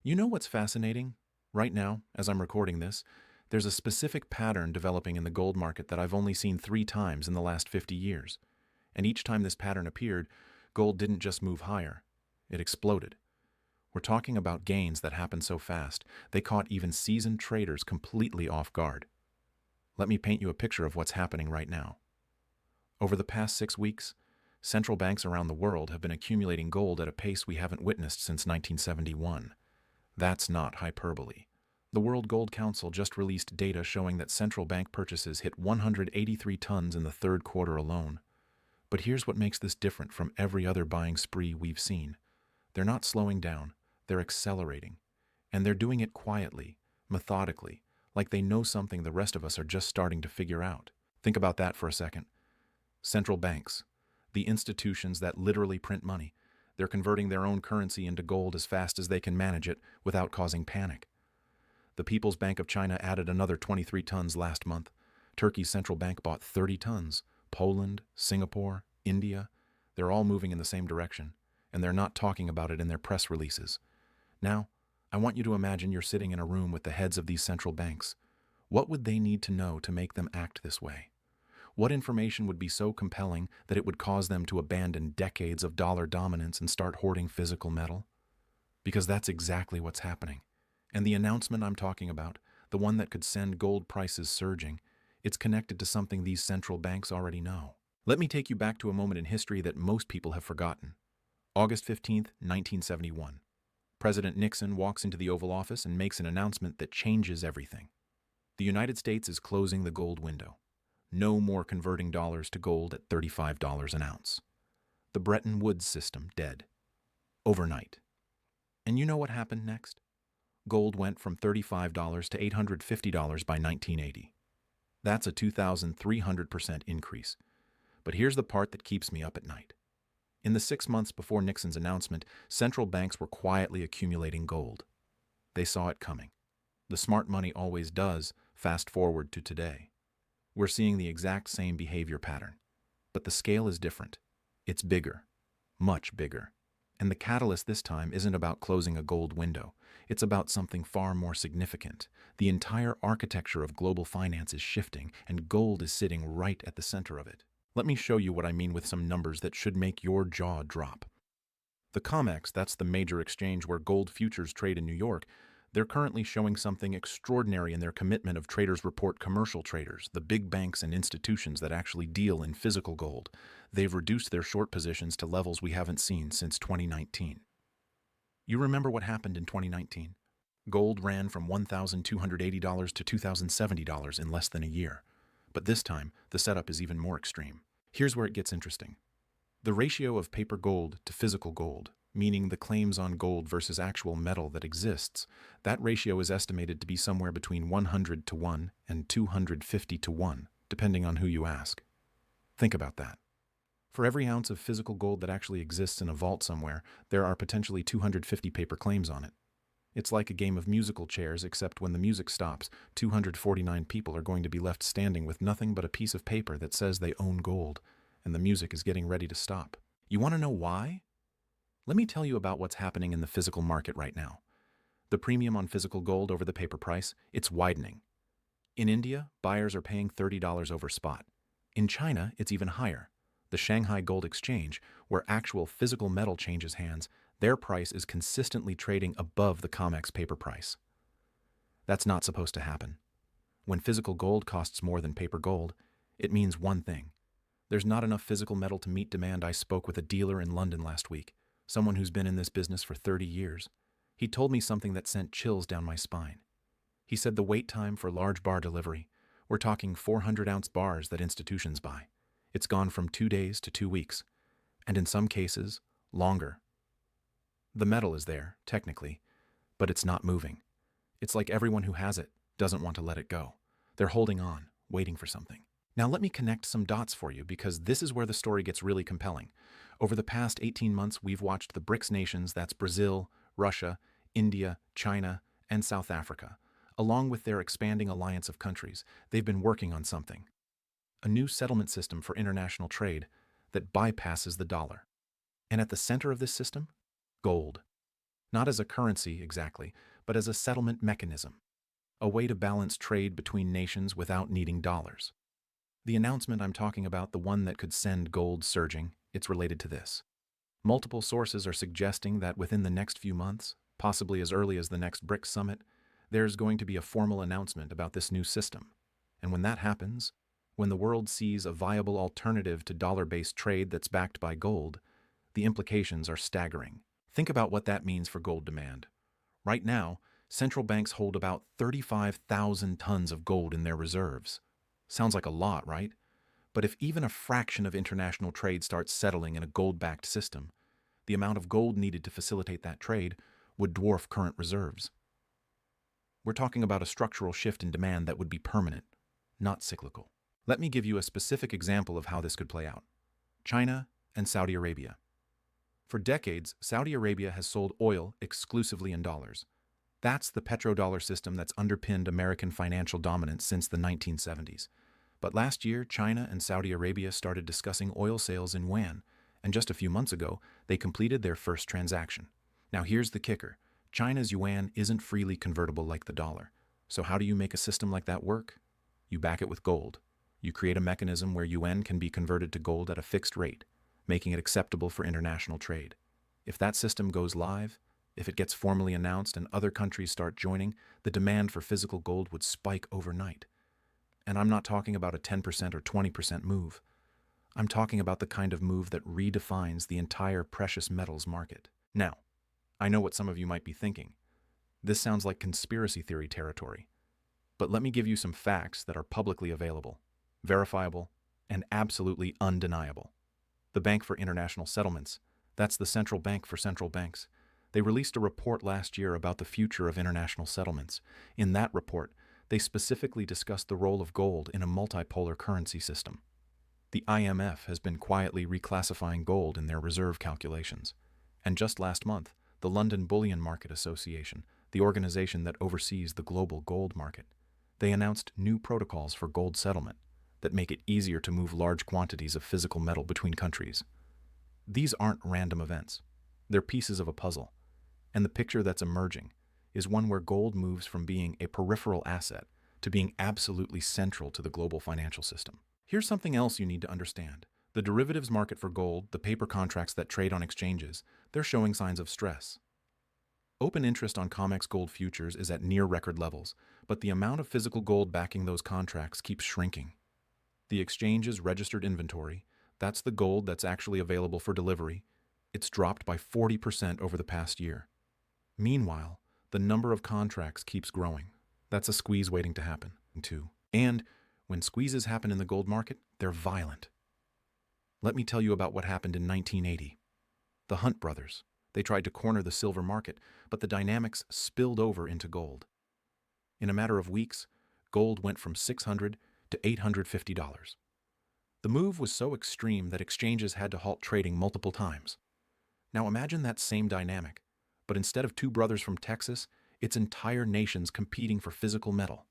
You know what's fascinating? Right now, as I'm recording this, there's a specific pattern developing in the gold market that I've only seen 3 times in the last 50 years. And each time this pattern appeared, gold didn't just move higher, it exploded. We're talking about gains that happened so fast, they caught even seasoned traders completely off guard. Let me paint you a picture of what's happening right now. Over the past 6 weeks, central banks around the world have been accumulating gold at a pace we haven't witnessed since 1971. That's not hyperbole. The World Gold Council just released data showing that central bank purchases hit 183 tons in the third quarter alone. But here's what makes this different from every other buying spree we've seen. They're not slowing down, they're accelerating. And they're doing it quietly, methodically, like they know something the rest of us are just starting to figure out. Think about that for a second. Central banks, the institutions that literally print money, they're converting their own currency into gold as fast as they can manage it without causing panic. The People's Bank of China added another 23 tons last month. Turkey's central bank bought 30 tons. Poland, Singapore, India, they're all moving in the same direction, and they're not talking about it in their press releases. Now, I want you to imagine you're sitting in a room with the heads of these central banks. What would they need to know to make them act this way? What information would be so compelling that it would cause them to abandon decades of dollar dominance and start hoarding physical metal? Because that's exactly what's happening. And the announcement I'm talking about, the one that could send gold prices surging, it's connected to something these central banks already know. Let me take you back to a moment in history that most people have forgotten. August 15th, 1971. President Nixon walks into the Oval Office and makes an announcement that changes everything. The United States is closing the gold window. No more converting dollars to gold at $35 an ounce. The Bretton Woods system dead. Overnight. And you know what happened next? Gold went from $35 to $850 by 1980. That's a 2,300% increase. But here's the part that keeps me up at night. In the 6 months before Nixon's announcement, central banks were quietly accumulating gold. They saw it coming. The smart money always does, fast forward to today. We're seeing the exact same behavior pattern. But the scale is different. It's bigger. Much bigger. And the catalyst this time isn't about closing a gold window. It's about something far more significant. The entire architecture of global finance is shifting, and gold is sitting right at the center of it. Let me show you what I mean with some numbers that should make your jaw drop. The COMEX, that's the major exchange where gold futures trade in New York, they're currently showing something extraordinary in their commitment of traders report commercial traders, the big banks and institutions that actually deal in physical gold. They've reduced their short positions to levels we haven't seen since 2019. You remember what happened in 2019? Gold ran from $1,280 to $2,070 in less than a year. But this time, the setup is even more extreme. Here's where it gets interesting. The ratio of paper gold to physical gold, meaning the claims on gold versus actual metal that exists, that ratio is estimated to be somewhere between 100 to 1 and 250 to 1, depending on who you ask. Think about that. For every ounce of physical gold that actually exists in a vault somewhere, there are potentially 250 paper claims on it. It's like a game of musical chairs, except when the music stops, 249 people are going to be left standing with nothing but a piece of paper that says they own gold, and the music is getting ready to stop. You want to know why? Let me tell you about what's happening in the physical market right now. The premium on physical gold over the paper price, it's widening. In India, buyers are paying $30 over spot. In China, it's even higher. The Shanghai Gold Exchange, where actual physical metal changes hands, their price is consistently trading above the COMEX paper price. That's not supposed to happen. When physical gold costs more than paper gold, it means one thing. There's not enough physical metal to meet demand. I spoke with a dealer in London last week, someone who's been in this business for 30 years. He told me something that sent chills down my spine. He said the wait time for large bar delivery, we're talking 400-ounce bars that institutions buy, it's gone from 2 days to 2 weeks, and in some cases, longer. The metal is there, technically, but it's not moving. It's like everyone who has it doesn't want to let it go. They're holding on, waiting for something. Now let me connect some dots for you, because this is where the story gets really compelling. Over the past 18 months, we've watched the BRICS nations, that's Brazil, Russia, India, China, and South Africa. Along with their expanding alliance of countries, they've been working on something. A new settlement system for international trade that bypasses the dollar. And at the center of this system? Gold. Not as a currency, exactly, but as a settlement mechanism, a way to balance trade between nations without needing dollars. The announcement I'm talking about, the one that could send gold surging, it's related to this. Multiple sources are suggesting that within the next few months, possibly as early as the next BRICS summit, there's going to be a formal announcement about this new system. And when that happens, when the world sees a viable alternative to dollar-based trade that's backed by gold, the implications are staggering. Think about what that means for gold demand. Right now, central banks hold about 35,000 tons of gold in their reserves. Sounds like a lot, right? But if even a fraction of international trade starts settling in a gold-backed system, the amount of gold needed to facilitate that trade would dwarf current reserves. We're talking about a structural shift in demand that would be permanent, not cyclical. Let me give you a specific example of how this could play out. China and Saudi Arabia. For decades, Saudi Arabia has sold oil exclusively in dollars. That's the petrodollar system that's underpinned American financial dominance since the 1970s. But last year, China and Saudi Arabia started discussing oil sales in yuan, and just a few months ago, they completed their first transaction. Now here's the kicker. China's yuan isn't freely convertible like the dollar. So how do you make a system like that work? You back it with gold. You create a mechanism where yuan can be converted to gold at a fixed rate, making it acceptable for international trade. If that system goes live, if it gets formally announced and other countries start joining, the demand for physical gold would spike overnight. And I'm not talking about a 10% or 20% move. I'm talking about the kind of move that redefines the entire precious metals market. Now, I know what some of you might be thinking. This sounds like conspiracy theory territory. But let me give you some facts that are publicly available, verifiable, and absolutely undeniable. The Bank for International Settlements, that's the central bank for central banks. They released a report last year about the future of international settlements. In that report, they specifically discussed the role of gold in a multipolar currency system. The IMF has been quietly reclassifying gold in their reserve calculations. And just last month, the London Bullion Market Association, the organization that oversees the global gold market, they announced new protocols for gold settlement that make it easier to move large quantities of physical metal between countries. These aren't random events. They're pieces of a puzzle. And the picture that's emerging is one where gold moves from being a peripheral asset to being absolutely central to the global financial system. Here's something else you need to understand. The derivatives market for gold, the paper contracts that trade on exchanges, they're showing signs of stress. Open interest on COMEX gold futures is at near record levels, but the amount of physical gold backing those contracts keeps shrinking. The exchange's registered inventory, that's the gold that's actually available for delivery, it's dropped by 40% over the past year. Meanwhile, the number of contracts keeps growing. That's a squeeze waiting to happen, too. And when squeezes happen in the gold market, they're violent. Let me tell you about what happened in 1980. The Hunt brothers, they tried to corner the silver market, but the dynamics spilled over into gold. In a matter of weeks, gold went from $600 to $850. The move was so extreme that exchanges had to halt trading multiple times. Now imagine that same dynamic, but instead of two brothers from Texas, it's entire nations competing for physical metal.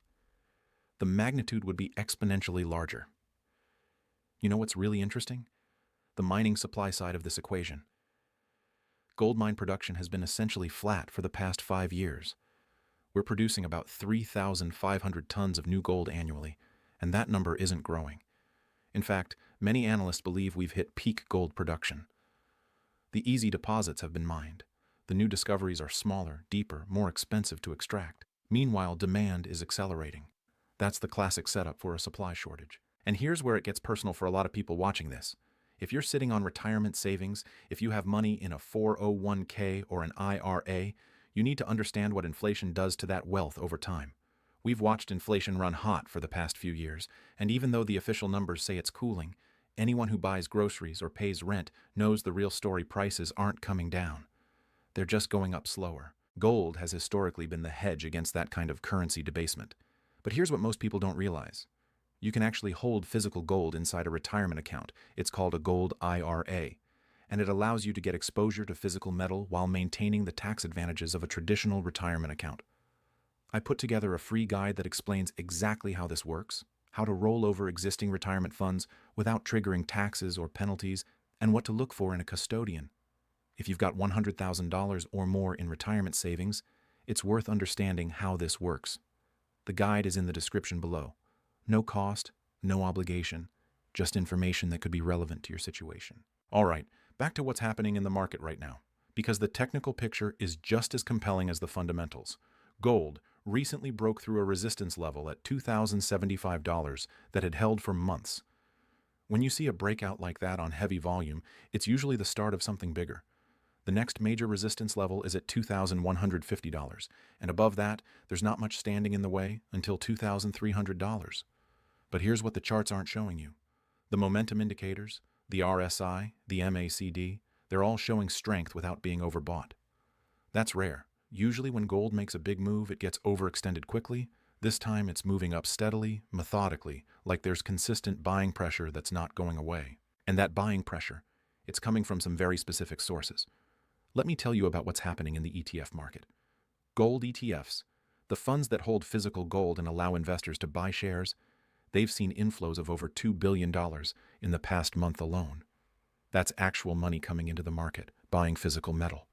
The magnitude would be exponentially larger. You know what's really interesting? The mining supply side of this equation. Gold mine production has been essentially flat for the past 5 years. We're producing about 3,500 tons of new gold annually, and that number isn't growing. In fact, many analysts believe we've hit peak gold production. The easy deposits have been mined. The new discoveries are smaller, deeper, more expensive to extract. Meanwhile, demand is accelerating. That's the classic setup for a supply shortage. And here's where it gets personal for a lot of people watching this. If you're sitting on retirement savings, if you have money in a 401k or an IRA, you need to understand what inflation does to that wealth over time. We've watched inflation run hot for the past few years, and even though the official numbers say it's cooling, anyone who buys groceries or pays rent knows the real story: prices aren't coming down. They're just going up slower. Gold has historically been the hedge against that kind of currency debasement. But here's what most people don't realize. You can actually hold physical gold inside a retirement account. It's called a gold IRA, and it allows you to get exposure to physical metal while maintaining the tax advantages of a traditional retirement account. I put together a free guide that explains exactly how this works, how to roll over existing retirement funds without triggering taxes or penalties, and what to look for in a custodian. If you've got $100,000 or more in retirement savings, it's worth understanding how this works. The guide is in the description below. No cost, no obligation, just information that could be relevant to your situation. All right, back to what's happening in the market right now, because the technical picture is just as compelling as the fundamentals. Gold recently broke through a resistance level at $2,075 that had held for months. When you see a breakout like that on heavy volume, it's usually the start of something bigger. The next major resistance level is at $2,150, and above that, there's not much standing in the way until $2,300. But here's what the charts aren't showing you. The momentum indicators, the RSI, the MACD, they're all showing strength without being overbought. That's rare. Usually when gold makes a big move, it gets overextended quickly. This time it's moving up steadily, methodically, like there's consistent buying pressure that's not going away. And that buying pressure, it's coming from some very specific sources. Let me tell you about what's happening in the ETF market. Gold ETFs, the funds that hold physical gold and allow investors to buy shares, they've seen inflows of over $2 billion in the past month alone. That's actual money coming into the market, buying physical metal.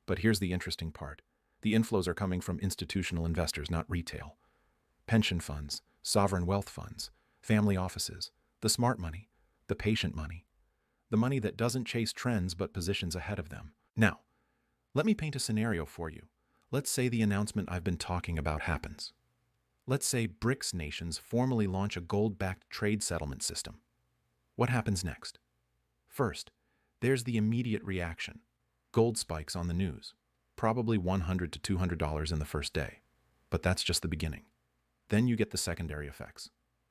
But here's the interesting part. The inflows are coming from institutional investors, not retail. Pension funds, sovereign wealth funds, family offices, the smart money, the patient money, the money that doesn't chase trends but positions ahead of them. Now, let me paint a scenario for you. Let's say the announcement I've been talking about happens. Let's say BRICS nations formally launch a gold-backed trade settlement system. What happens next? First, there's the immediate reaction. Gold spikes on the news, probably $100 to $200 in the first day. But that's just the beginning. Then you get the secondary effects.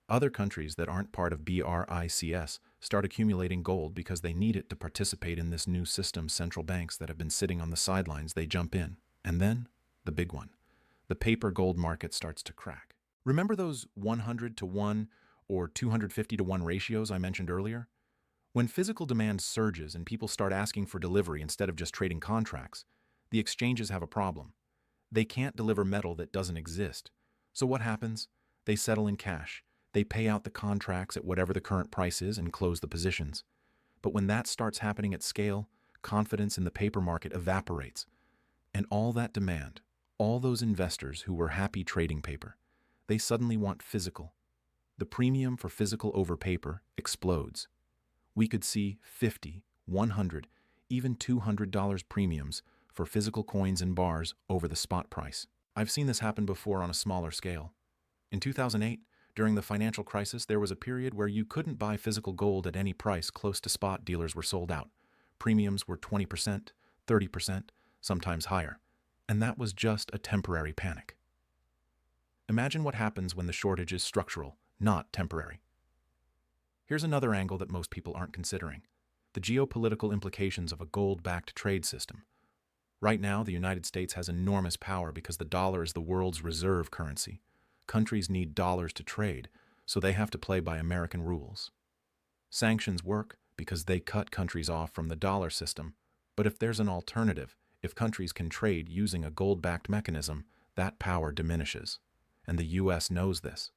Other countries that aren't part of BRICS start accumulating gold because they need it to participate in this new system. Central banks that have been sitting on the sidelines, they jump in. And then, the big one. The paper gold market starts to crack. Remember those 100 to 1 or 250 to 1 ratios I mentioned earlier? When physical demand surges and people start asking for delivery instead of just trading contracts, the exchanges have a problem. They can't deliver metal that doesn't exist. So what happens? They settle in cash. They pay out the contracts at whatever the current price is and close the positions. But when that starts happening at scale, confidence in the paper market evaporates. And all that demand, all those investors who were happy trading paper, they suddenly want physical. The premium for physical over paper explodes. We could see $50, $100, even $200 premiums for physical coins and bars over the spot price. I've seen this happen before on a smaller scale. In 2008, during the financial crisis, there was a period where you couldn't buy physical gold at any price close to spot. Dealers were sold out. Premiums were 20%, 30%, sometimes higher. And that was just a temporary panic. Imagine what happens when the shortage is structural, not temporary. Here's another angle that most people aren't considering: the geopolitical implications of a gold-backed trade system. Right now, the United States has enormous power because the dollar is the world's reserve currency. Countries need dollars to trade, so they have to play by American rules. Sanctions work because they cut countries off from the dollar system, but if there's an alternative, if countries can trade using a gold-backed mechanism, that power diminishes. And the U.S. knows this,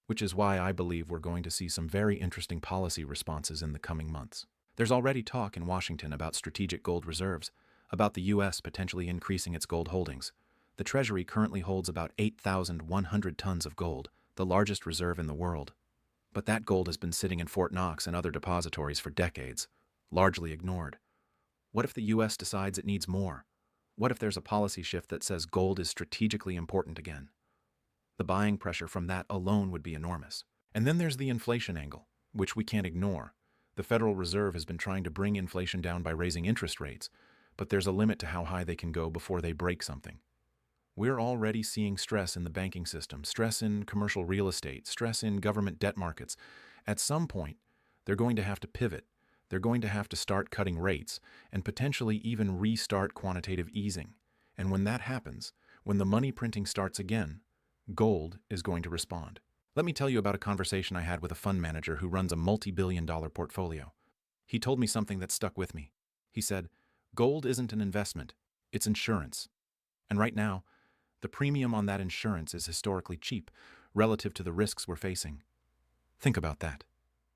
which is why I believe we're going to see some very interesting policy responses in the coming months. There's already talk in Washington about strategic gold reserves, about the U.S. potentially increasing its gold holdings. The Treasury currently holds about 8,100 tons of gold, the largest reserve in the world. But that gold has been sitting in Fort Knox and other depositories for decades, largely ignored. What if the U.S. decides it needs more? What if there's a policy shift that says gold is strategically important again? The buying pressure from that alone would be enormous. And then there's the inflation angle, which we can't ignore. The Federal Reserve has been trying to bring inflation down by raising interest rates, but there's a limit to how high they can go before they break something. We're already seeing stress in the banking system, stress in commercial real estate, stress in government debt markets. At some point, they're going to have to pivot. They're going to have to start cutting rates and potentially even restart quantitative easing. And when that happens, when the money printing starts again, gold is going to respond. Let me tell you about a conversation I had with a fund manager who runs a multi-billion-dollar portfolio. He told me something that stuck with me. He said, "Gold isn't an investment, it's insurance. And right now, the premium on that insurance is historically cheap relative to the risks we're facing." Think about that.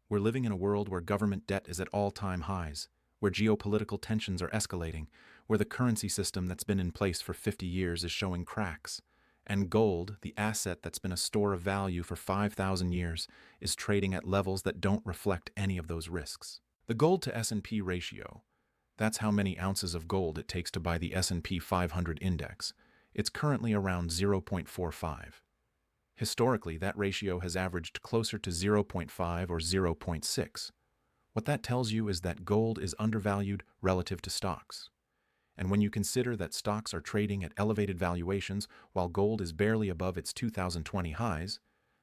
We're living in a world where government debt is at all-time highs, where geopolitical tensions are escalating, where the currency system that's been in place for 50 years is showing cracks, and gold, the asset that's been a store of value for 5,000 years, is trading at levels that don't reflect any of those risks. The gold to S&P ratio, that's how many ounces of gold it takes to buy the S&P 500 index. It's currently around 0.45. Historically, that ratio has averaged closer to 0.5 or 0.6. What that tells you is that gold is undervalued relative to stocks. And when you consider that stocks are trading at elevated valuations while gold is barely above its 2020 highs,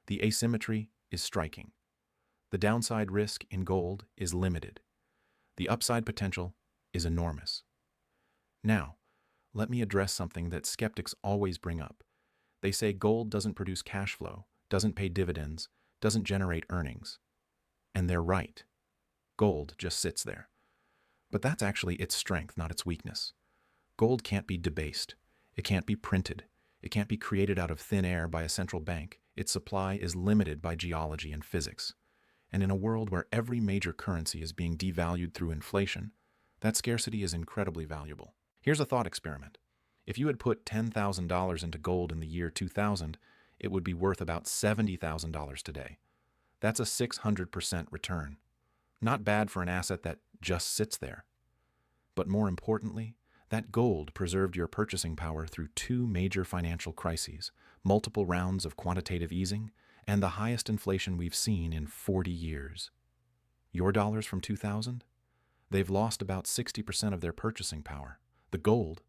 the asymmetry is striking. The downside risk in gold is limited. The upside potential is enormous. Now, let me address something that skeptics always bring up. They say gold doesn't produce cash flow, doesn't pay dividends, doesn't generate earnings. And they're right. Gold just sits there. But that's actually its strength, not its weakness. Gold can't be debased. It can't be printed. It can't be created out of thin air by a central bank. Its supply is limited by geology and physics. And in a world where every major currency is being devalued through inflation, that scarcity is incredibly valuable. Here's a thought experiment. If you had put $10,000 into gold in the year 2000, it would be worth about $70,000 today. That's a 600% return. Not bad for an asset that just sits there. But more importantly, that gold preserved your purchasing power through two major financial crises, multiple rounds of quantitative easing, and the highest inflation we've seen in 40 years. Your dollars from 2000? They've lost about 60% of their purchasing power. The gold,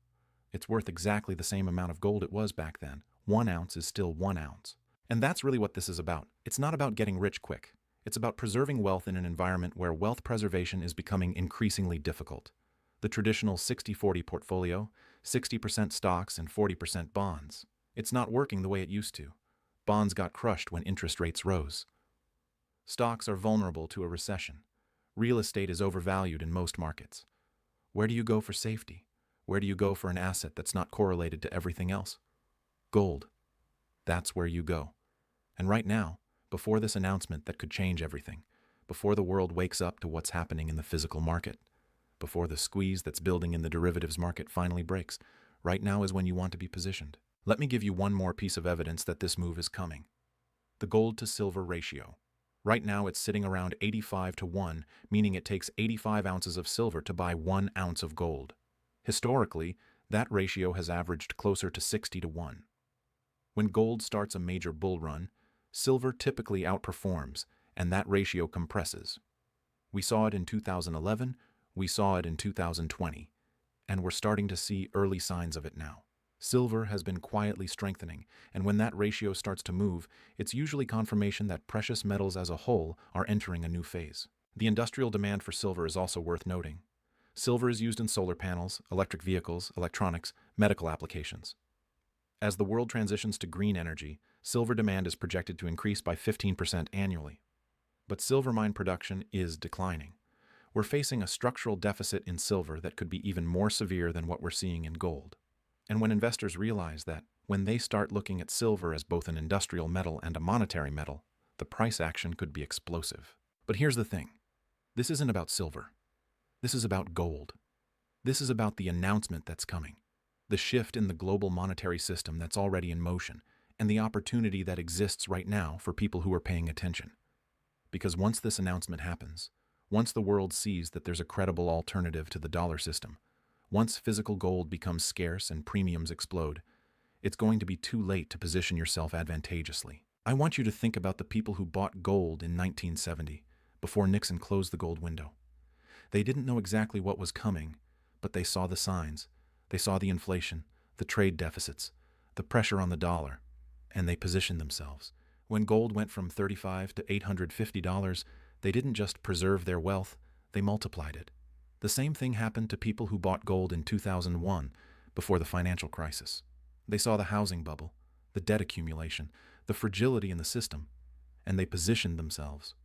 it's worth exactly the same amount of gold it was back then. 1 ounce is still 1 ounce. And that's really what this is about. It's not about getting rich quick. It's about preserving wealth in an environment where wealth preservation is becoming increasingly difficult. The traditional 60-40 portfolio, 60% stocks and 40% bonds. It's not working the way it used to. Bonds got crushed when interest rates rose. Stocks are vulnerable to a recession. Real estate is overvalued in most markets. Where do you go for safety? Where do you go for an asset that's not correlated to everything else? Gold. That's where you go. And right now, before this announcement that could change everything, before the world wakes up to what's happening in the physical market, before the squeeze that's building in the derivatives market finally breaks, right now is when you want to be positioned. Let me give you one more piece of evidence that this move is coming. The gold to silver ratio. Right now it's sitting around 85 to 1, meaning it takes 85 ounces of silver to buy 1 ounce of gold. Historically, that ratio has averaged closer to 60 to 1. When gold starts a major bull run, silver typically outperforms, and that ratio compresses. We saw it in 2011, we saw it in 2020, and we're starting to see early signs of it now. Silver has been quietly strengthening, and when that ratio starts to move, it's usually confirmation that precious metals as a whole are entering a new phase. The industrial demand for silver is also worth noting. Silver is used in solar panels, electric vehicles, electronics, medical applications. As the world transitions to green energy, silver demand is projected to increase by 15% annually. But silver mine production is declining. We're facing a structural deficit in silver that could be even more severe than what we're seeing in gold. And when investors realize that, when they start looking at silver as both an industrial metal and a monetary metal, the price action could be explosive. But here's the thing. This isn't about silver. This is about gold. This is about the announcement that's coming, the shift in the global monetary system that's already in motion, and the opportunity that exists right now for people who are paying attention. Because once this announcement happens, once the world sees that there's a credible alternative to the dollar system, once physical gold becomes scarce and premiums explode, it's going to be too late to position yourself advantageously. I want you to think about the people who bought gold in 1970, before Nixon closed the gold window. They didn't know exactly what was coming, but they saw the signs. They saw the inflation, the trade deficits, the pressure on the dollar, and they positioned themselves. When gold went from $35 to $850, they didn't just preserve their wealth, they multiplied it. The same thing happened to people who bought gold in 2001, before the financial crisis. They saw the housing bubble, the debt accumulation, the fragility in the system, and they positioned themselves.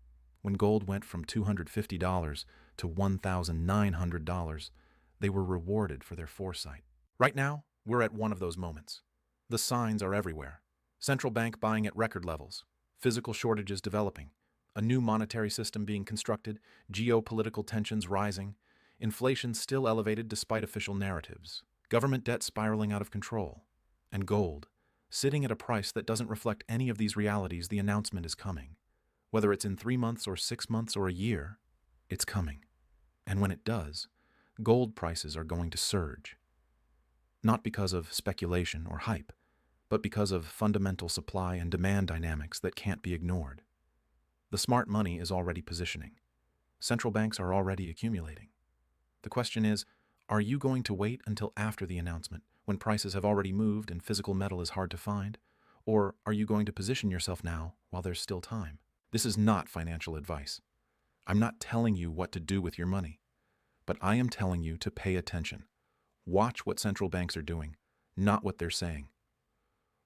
When gold went from $250 to $1,900, they were rewarded for their foresight. Right now, we're at one of those moments. The signs are everywhere. Central bank buying at record levels, physical shortages developing, a new monetary system being constructed, geopolitical tensions rising. Inflation still elevated despite official narratives, government debt spiraling out of control, and gold, sitting at a price that doesn't reflect any of these realities. The announcement is coming. Whether it's in 3 months or 6 months or a year, it's coming. And when it does, gold prices are going to surge. Not because of speculation or hype, but because of fundamental supply and demand dynamics that can't be ignored. The smart money is already positioning. Central banks are already accumulating. The question is, are you going to wait until after the announcement, when prices have already moved and physical metal is hard to find? Or are you going to position yourself now while there's still time? This is not financial advice. I'm not telling you what to do with your money, but I am telling you to pay attention. Watch what central banks are doing, not what they're saying.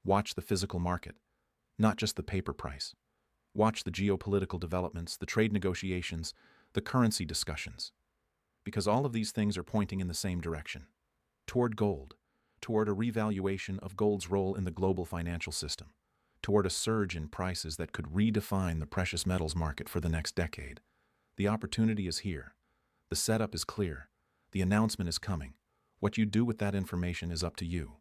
Watch the physical market, not just the paper price. Watch the geopolitical developments, the trade negotiations, the currency discussions. Because all of these things are pointing in the same direction, toward gold, toward a revaluation of gold's role in the global financial system, toward a surge in prices that could redefine the precious metals market for the next decade. The opportunity is here. The setup is clear. The announcement is coming. What you do with that information is up to you.